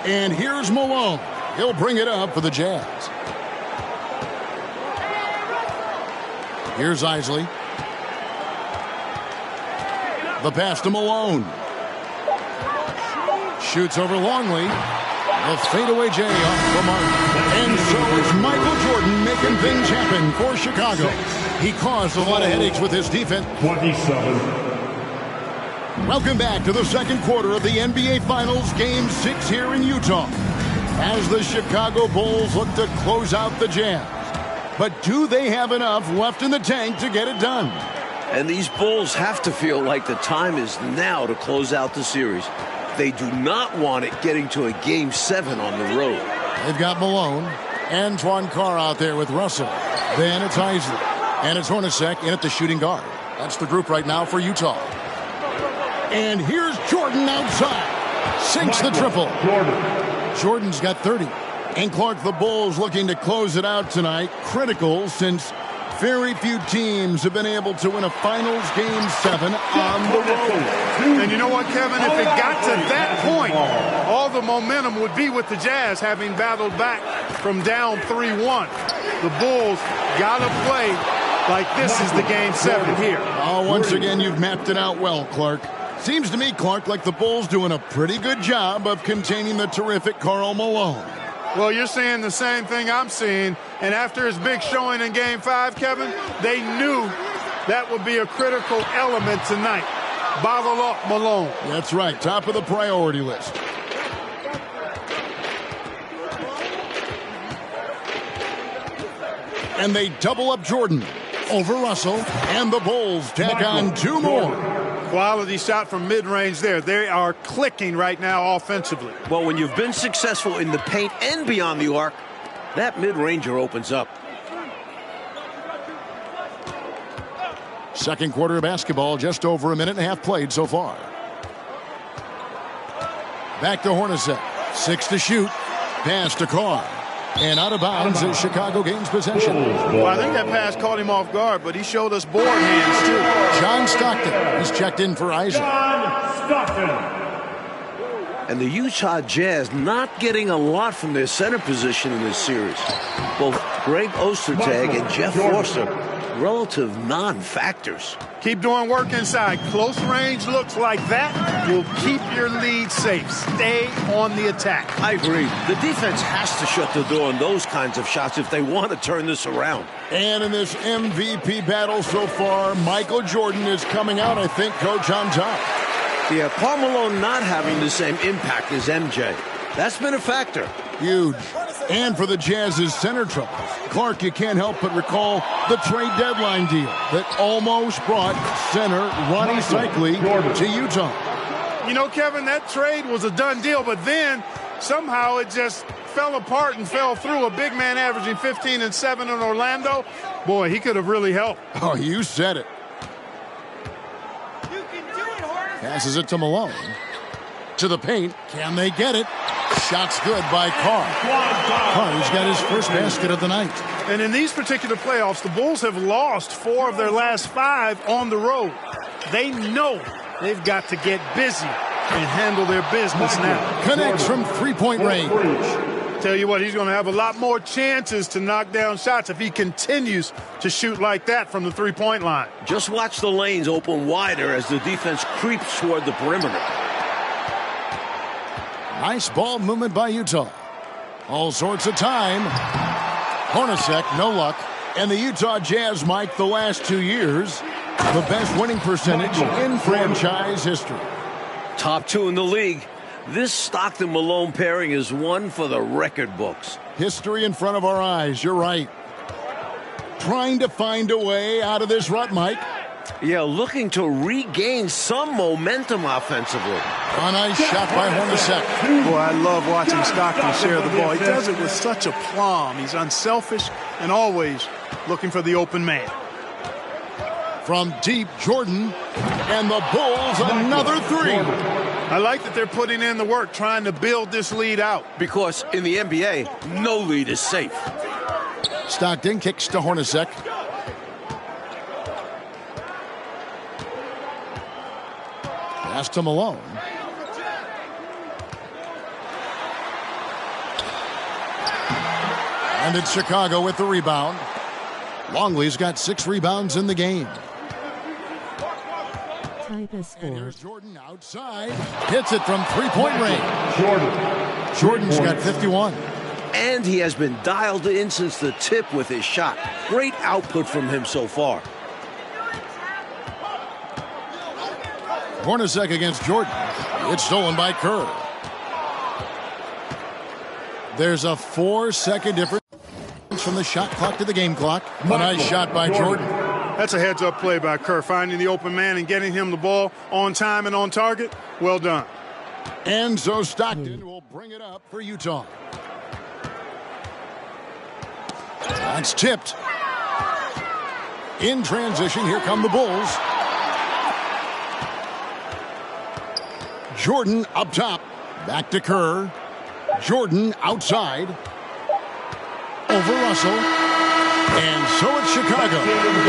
And here's Malone. He'll bring it up for the Jazz. Here's Isley. The pass to Malone. Shoots over Longley. A fadeaway J off the mark. And so is Michael Jordan making things happen for Chicago. He caused a lot of headaches with his defense. 27. Welcome back to the second quarter of the NBA Finals, Game 6 here in Utah, as the Chicago Bulls look to close out the Jazz. But do they have enough left in the tank to get it done? And these Bulls have to feel like the time is now to close out the series. They do not want it getting to a Game 7 on the road. They've got Malone, Antoine Carr out there with Russell. Then it's Isley, and it's Hornacek in at the shooting guard. That's the group right now for Utah. And here's Jordan outside. Sinks the triple. Jordan's got 30. And Clark, the Bulls looking to close it out tonight. Critical, since very few teams have been able to win a Finals Game 7 on the road. And you know what, Kevin? If it got to that point, all the momentum would be with the Jazz, having battled back from down 3-1. The Bulls got to play like this is the Game 7 here. Oh, once again, you've mapped it out well, Clark. Seems to me, Clark, like the Bulls doing a pretty good job of containing the terrific Karl Malone. Well, you're seeing the same thing I'm seeing. And after his big showing in Game 5, Kevin, they knew that would be a critical element tonight. Bottle up Malone. That's right. Top of the priority list. And they double up Jordan over Russell. And the Bulls tack on 2 more. Quality shot from mid-range there. They are clicking right now offensively. Well, when you've been successful in the paint and beyond the arc, that mid-ranger opens up. Second quarter of basketball, just over a minute and a half played so far. Back to Hornacek. 6 to shoot. Pass to Carr. And out of bounds as Chicago gains possession. Well, I think that pass caught him off guard, but he showed us board hands, too. John Stockton. He's checked in for Isaac. John Stockton. And the Utah Jazz not getting a lot from their center position in this series. Both Greg Ostertag and Jeff Forster, relative non-factors. Keep doing work inside. Close range looks like that will keep your lead safe. Stay on the attack. I agree. The defense has to shut the door on those kinds of shots if they want to turn this around. And in this MVP battle so far, Michael Jordan is coming out, I think, Coach, on top. Yeah, Karl Malone not having the same impact as MJ. That's been a factor. Huge. And for the Jazz's center troubles, Clark, you can't help but recall the trade deadline deal that almost brought center Ronnie Cycli to Utah. You know, Kevin, that trade was a done deal, but then somehow it just fell apart and fell through. A big man averaging 15 and 7 in Orlando. Boy, he could have really helped. Oh, you said it. Passes it to Malone. To the paint. Can they get it? Shot's good by Carr. Carr's got his first basket of the night. And in these particular playoffs, the Bulls have lost 4 of their last 5 on the road. They know they've got to get busy and handle their business now. Connects from three-point range. Tell you what, he's going to have a lot more chances to knock down shots if he continues to shoot like that from the three-point line. Just watch the lanes open wider as the defense creeps toward the perimeter. Nice ball movement by Utah. All sorts of time. Hornacek, no luck. And the Utah Jazz, Mike, the last 2 years, the best winning percentage in franchise history. Top 2 in the league. This Stockton-Malone pairing is one for the record books. History in front of our eyes, you're right. Trying to find a way out of this rut, Mike. Yeah, looking to regain some momentum offensively. A nice shot by Hornacek. Boy, I love watching Stockton share the ball. He does it with such aplomb. He's unselfish and always looking for the open man. From deep, Jordan, and the Bulls another 3. I like that they're putting in the work, trying to build this lead out. Because in the NBA, no lead is safe. Stockton kicks to Hornacek. Pass to Malone. And it's Chicago with the rebound. Longley's got 6 rebounds in the game. And here's Jordan outside. Hits it from three-point range. Jordan's got 51. And he has been dialed in since the tip with his shot. Great output from him so far. Hornacek against Jordan. It's stolen by Kerr. There's a 4-second difference from the shot clock to the game clock. A nice shot by Jordan. That's a heads-up play by Kerr, finding the open man and getting him the ball on time and on target. Well done. And so Stockton will bring it up for Utah. That's tipped. In transition, here come the Bulls. Jordan up top. Back to Kerr. Jordan outside. Over Russell. And so it's Chicago,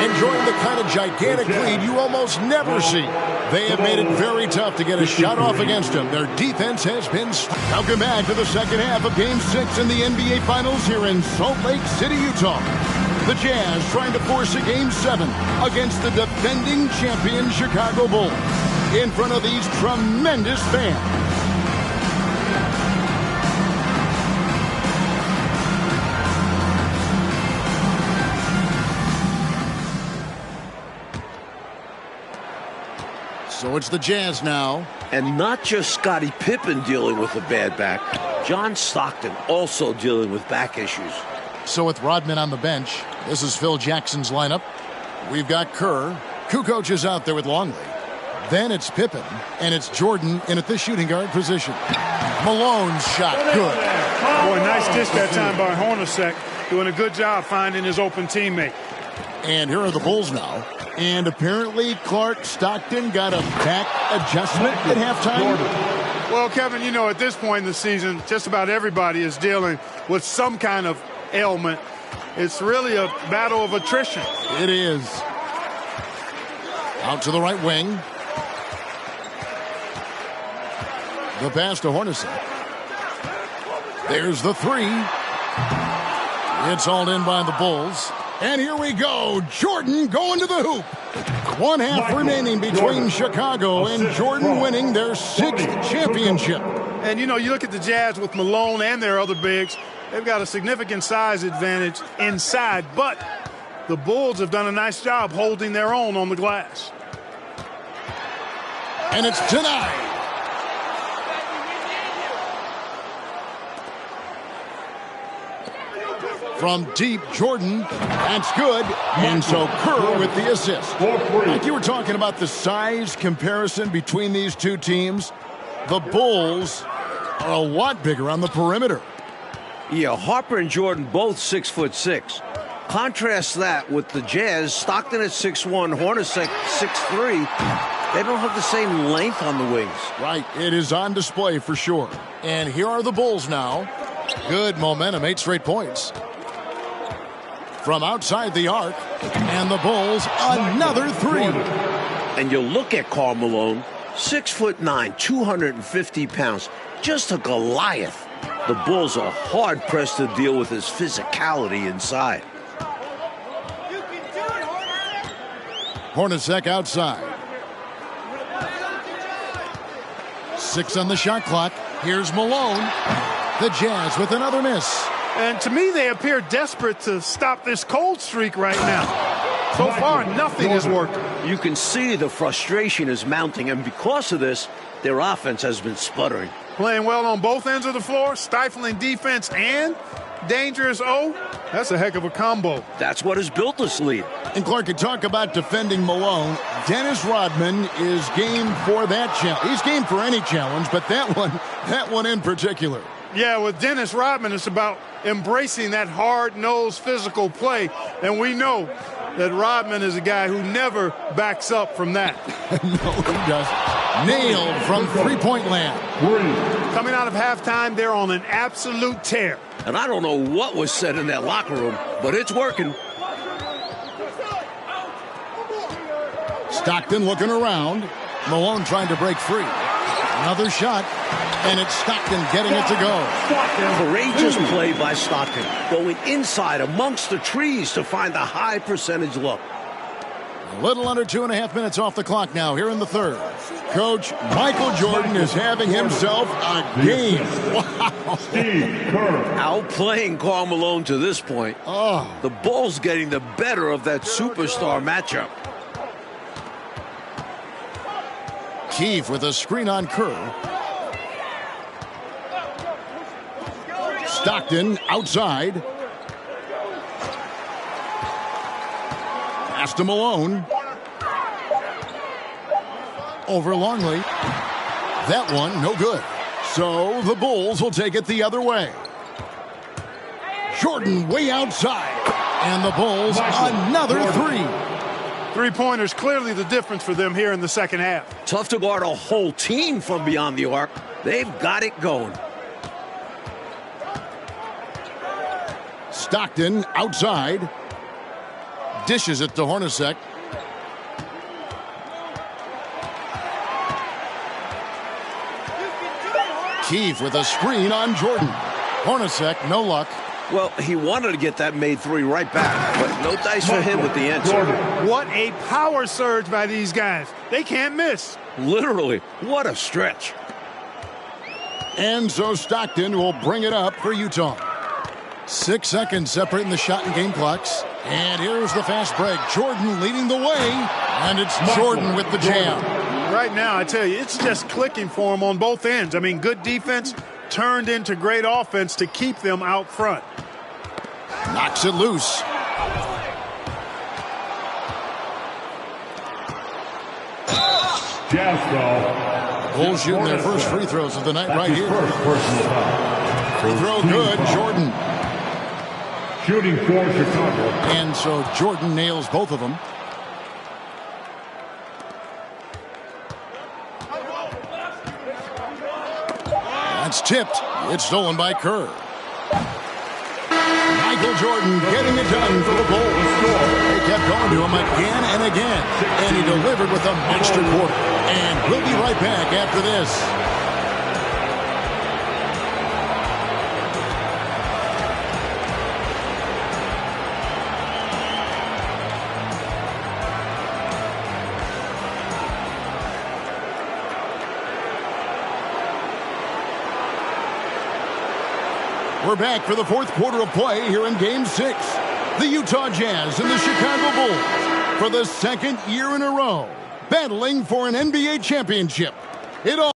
enjoying the kind of gigantic lead you almost never see. They have made it very tough to get a shot off against them. Their defense has been... Welcome back to the second half of Game 6 in the NBA Finals here in Salt Lake City, Utah. The Jazz trying to force a Game 7 against the defending champion Chicago Bulls in front of these tremendous fans. So it's the Jazz now. And not just Scottie Pippen dealing with a bad back. John Stockton also dealing with back issues. So with Rodman on the bench, this is Phil Jackson's lineup. We've got Kerr. Kukoc is out there with Longley. Then it's Pippen, and it's Jordan in at the shooting guard position. Malone's shot, good. Boy, nice dish that time by Hornacek, doing a good job finding his open teammate. And here are the Bulls now. And apparently Clark Stockton got a back adjustment at halftime. Well, Kevin, you know, at this point in the season, just about everybody is dealing with some kind of ailment. It's really a battle of attrition. It is. Out to the right wing. The pass to Hornacek. There's the three. It's hauled in by the Bulls. And here we go. Jordan going to the hoop. 1/2 remaining between Chicago and Jordan winning their 6th championship. And, you know, you look at the Jazz with Malone and their other bigs. They've got a significant size advantage inside. But the Bulls have done a nice job holding their own on the glass. And it's denied. From deep, Jordan. That's good. And so Kerr with the assist. Like you were talking about the size comparison between these two teams, the Bulls are a lot bigger on the perimeter. Yeah, Harper and Jordan both 6'6". Contrast that with the Jazz. Stockton at 6'1", Hornacek 6'3". They don't have the same length on the wings. Right. It is on display for sure. And here are the Bulls now. Good momentum, 8 straight points. From outside the arc, and the Bulls another three. And you look at Karl Malone, 6'9", 250 pounds, just a Goliath. The Bulls are hard pressed to deal with his physicality inside. Hornacek outside. 6 on the shot clock. Here's Malone. The Jazz with another miss. And to me, they appear desperate to stop this cold streak right now. So far, nothing is working. You can see the frustration is mounting, and because of this, their offense has been sputtering. Playing well on both ends of the floor, stifling defense and dangerous O. That's a heck of a combo. That's what has built this lead. And Clark, you talk about defending Malone. Dennis Rodman is game for that challenge. He's game for any challenge, but that one in particular. Yeah, with Dennis Rodman, it's about embracing that hard-nosed physical play. And we know that Rodman is a guy who never backs up from that. No, he doesn't. Nailed from three-point land. Coming out of halftime, they're on an absolute tear. And I don't know what was said in that locker room, but it's working. Stockton looking around. Malone trying to break free. Another shot, and it's Stockton getting it to go. Courageous play by Stockton, going inside amongst the trees to find the high percentage look. A little under 2.5 minutes off the clock now here in the third. Coach Michael Jordan is having himself a game. Wow. Outplaying Karl Malone to this point. Oh. The Bulls getting the better of that superstar matchup. Keefe with a screen on Kerr. Stockton outside. Pass to Malone. Over Longley. That one, no good. So the Bulls will take it the other way. Jordan way outside. And the Bulls another three. Three-pointers clearly the difference for them here in the second half. Tough to guard a whole team from beyond the arc. They've got it going. Stockton outside. Dishes it to Hornacek. Keefe with a screen on Jordan. Hornacek, no luck. Well, he wanted to get that made three right back, but no dice for him with the answer. What a power surge by these guys. They can't miss. Literally, what a stretch. And so Stockton will bring it up for Utah. 6 seconds separating the shot and game clocks. And here's the fast break. Jordan leading the way. And it's Jordan with the jam. Right now, I tell you, it's just clicking for him on both ends. I mean, good defense turned into great offense to keep them out front. Knocks it loose. Bulls shooting their first free throws of the night right here. Free throw good, Jordan. Shooting for Chicago. And so Jordan nails both of them. That's tipped. It's stolen by Kerr. Michael Jordan getting it done for the Bulls. They kept going to him again and again. And he delivered with a monster quarter. And we'll be right back after this. We're back for the fourth quarter of play here in Game 6. The Utah Jazz and the Chicago Bulls, for the second year in a row, battling for an NBA championship. It all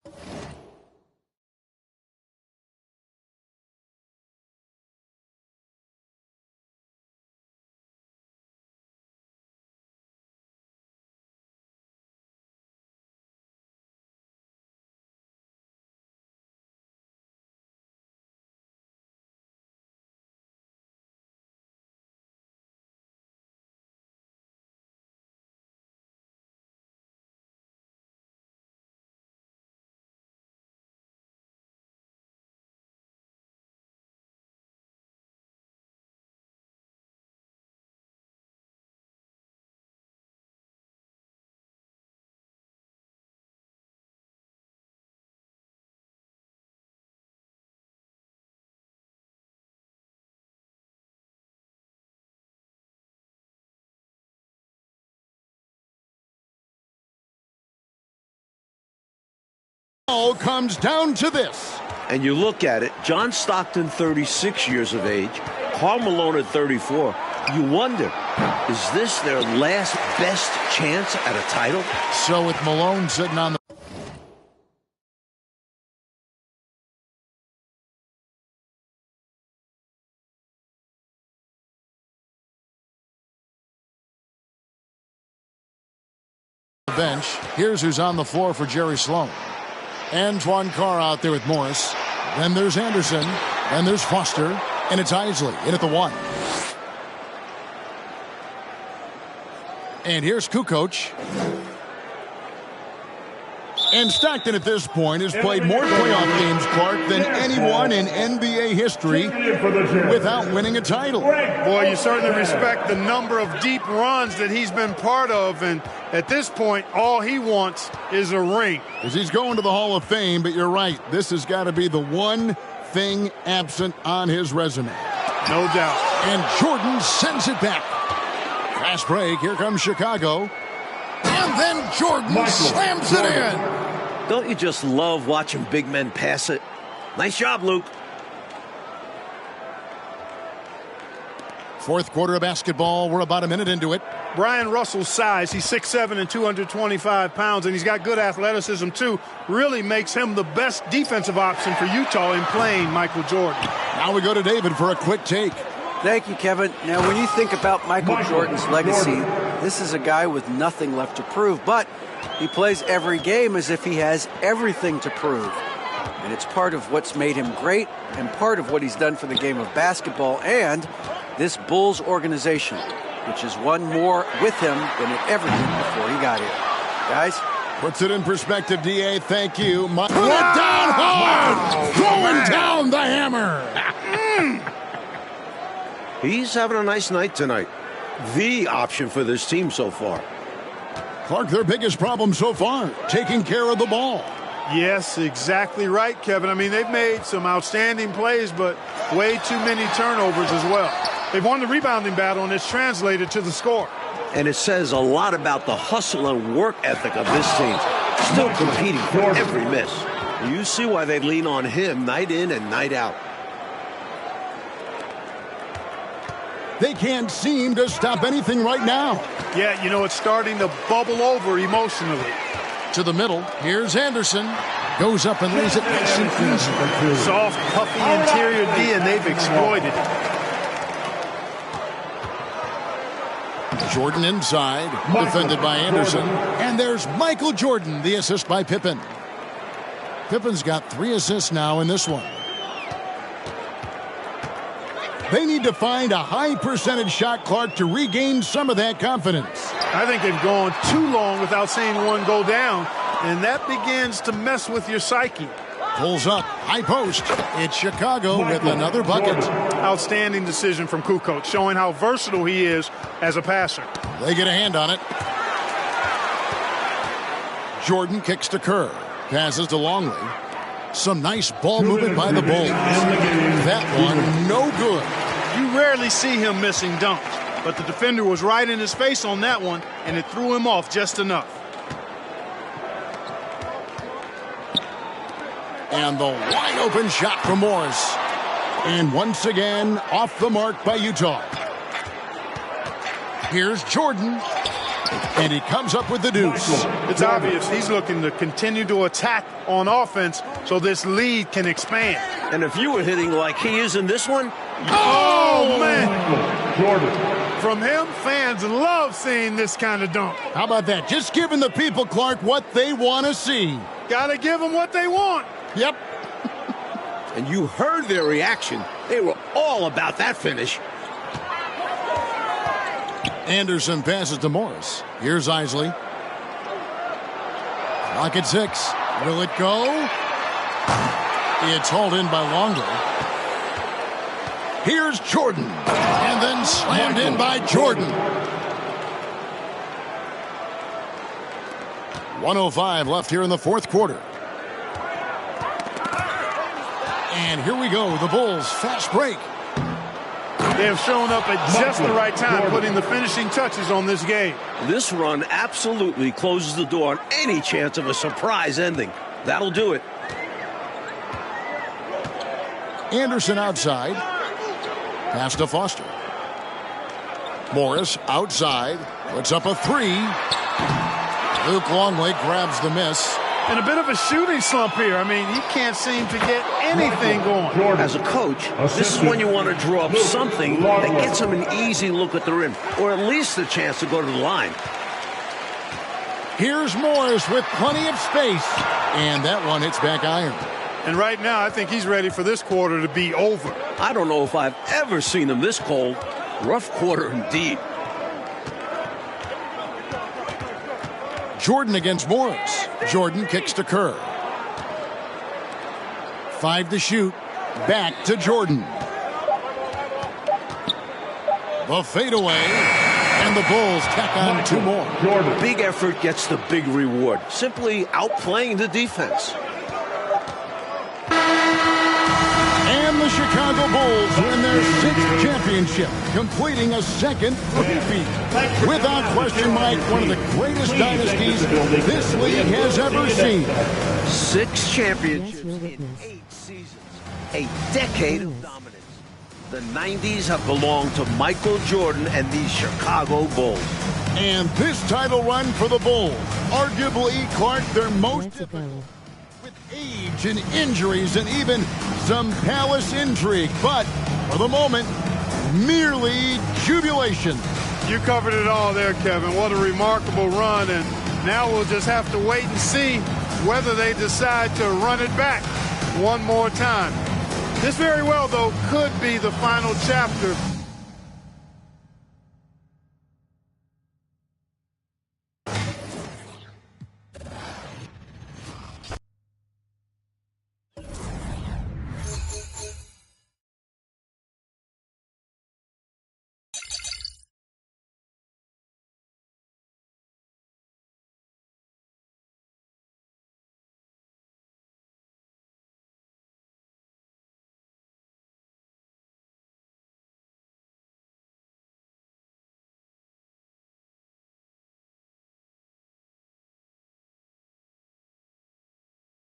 comes down to this. And you look at it, John Stockton, 36 years of age, Karl Malone at 34. You wonder, is this their last best chance at a title? So with Malone sitting on the bench, here's who's on the floor for Jerry Sloan. Antoine Carr out there with Morris. Then there's Anderson. Then there's Foster. And it's Isley in at the 1. And here's Kukoc. And Stockton at this point has played more playoff games, Clark, than anyone in NBA history without winning a title. Boy, you certainly respect the number of deep runs that he's been part of. And at this point, all he wants is a ring. Because he's going to the Hall of Fame, but you're right. This has got to be the one thing absent on his resume. No doubt. And Jordan sends it back. Fast break. Here comes Chicago. And then Jordan slams it in. Don't you just love watching big men pass it? Nice job, Luke. Fourth quarter of basketball. We're about a minute into it. Brian Russell's size, he's 6'7" and 225 pounds, and he's got good athleticism too. Really makes him the best defensive option for Utah in playing Michael Jordan. Now we go to David for a quick take. Thank you, Kevin. Now, when you think about Michael Jordan's legacy, this is a guy with nothing left to prove, but he plays every game as if he has everything to prove. And it's part of what's made him great and part of what he's done for the game of basketball and this Bulls organization, which has won more with him than it ever did before he got here. Guys? Puts it in perspective, D.A. Thank you. Put it down hard! Throwing down the hammer! He's having a nice night tonight. The option for this team so far. Clark, their biggest problem so far, taking care of the ball. Yes, exactly right, Kevin. I mean, they've made some outstanding plays, but way too many turnovers as well. They've won the rebounding battle, and it's translated to the score. And it says a lot about the hustle and work ethic of this team. Still competing for every miss. You see why they lean on him night in and night out. They can't seem to stop anything right now. Yeah, you know, it's starting to bubble over emotionally. To the middle, here's Anderson. Goes up and lays it nice and easy. Soft, puffy interior D, and they've exploited it. Jordan inside, defended by Anderson. And there's Michael Jordan, the assist by Pippen. Pippen's got 3 assists now in this one. They need to find a high percentage shot, Clark, to regain some of that confidence. I think they've gone too long without seeing one go down, and that begins to mess with your psyche. Pulls up, high post. It's Chicago with another bucket. Outstanding decision from Kukoc, showing how versatile he is as a passer. They get a hand on it. Jordan kicks to Kerr. Passes to Longley. Some nice ball movement by the Bulls. That one, no good. You rarely see him missing dunks, but the defender was right in his face on that one, and it threw him off just enough. And the wide open shot from Morris. And once again, off the mark by Utah. Here's Jordan. And he comes up with the deuce. It's obvious he's looking to continue to attack on offense so this lead can expand. And if you were hitting like he is in this one... Oh, man! Jordan. From him, fans love seeing this kind of dunk. How about that? Just giving the people, Clark, what they want to see. Gotta give them what they want. Yep. And you heard their reaction. They were all about that finish. Anderson passes to Morris. Here's Isley. Clock at 6. Will it go? It's hauled in by Longley. Here's Jordan. And then slammed in by Jordan. 1:05 left here in the fourth quarter. And here we go. The Bulls fast break. They have shown up at just the right time, putting the finishing touches on this game. This run absolutely closes the door on any chance of a surprise ending. That'll do it. Anderson outside. Pass to Foster. Morris outside. Puts up a three. Luke Longley grabs the miss. And a bit of a shooting slump here. I mean, he can't seem to get anything going. As a coach, this is when you want to draw up something that gets him an easy look at the rim, or at least a chance to go to the line. Here's Morris with plenty of space. And that one hits back iron. And right now, I think he's ready for this quarter to be over. I don't know if I've ever seen him this cold. Rough quarter indeed. Jordan against Morris. Jordan kicks to Kerr. 5 to shoot. Back to Jordan. The fadeaway. And the Bulls tack on 2 more. Jordan. Big effort gets the big reward. Simply outplaying the defense. And the Chicago Bulls win their 6th championship, completing a second three-peat. Without question, Mike, one of the greatest dynasties this league has ever seen. 6 championships in 8 seasons. A decade of dominance. The 90s have belonged to Michael Jordan and the Chicago Bulls. And this title run for the Bulls, arguably, Clark, their most difficult. Age and injuries and even some palace intrigue, but for the moment, merely jubilation. You covered it all there, Kevin. What a remarkable run, and now we'll just have to wait and see whether they decide to run it back one more time. This very well, though, could be the final chapter